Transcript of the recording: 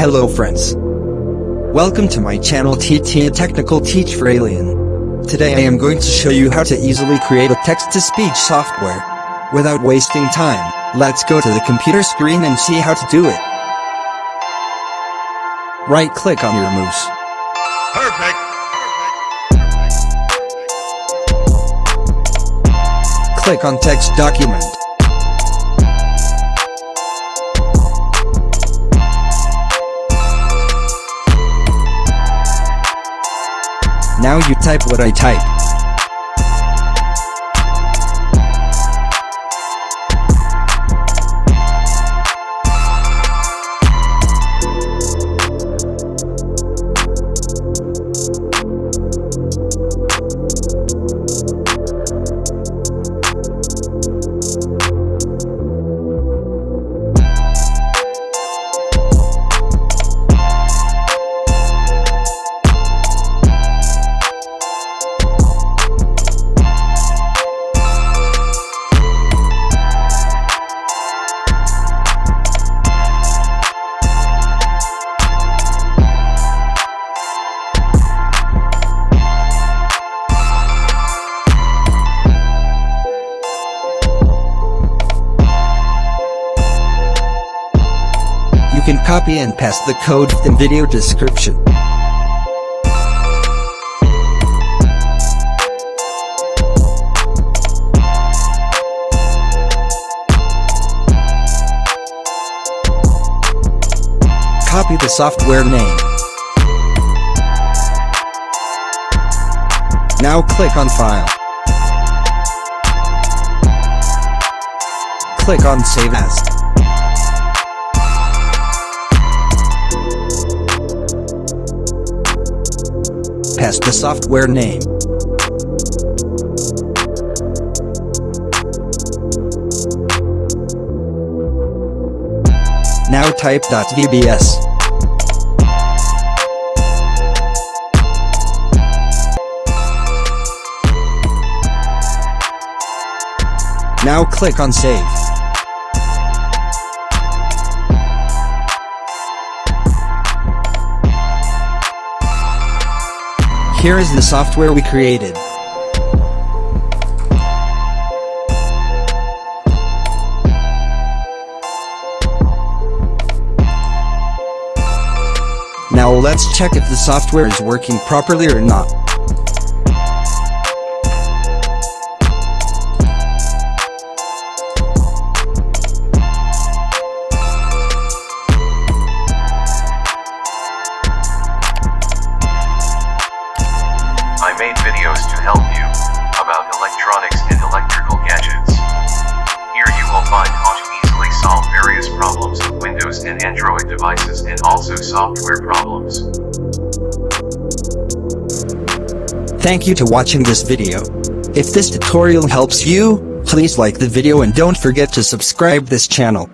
Hello friends. Welcome to my channel TT Technical Teach for Alien. Today I am going to show you how to easily create a text-to-speech software. Without wasting time, let's go to the computer screen and see how to do it. Right-click on your mouse. Perfect. Click on Text Document. Now you type what I type. You can copy and paste the code in video description. Copy the software name. Now click on File. Click on Save As. Paste the software name. Now type .vbs. Now click on Save. Here is the software we created. Now let's check if the software is working properly or not. I made videos to help you about electronics and electrical gadgets. Here you will find how to easily solve various problems of Windows and Android devices and also software problems. Thank you to watching this video. If this tutorial helps you, please like the video and don't forget to subscribe this channel.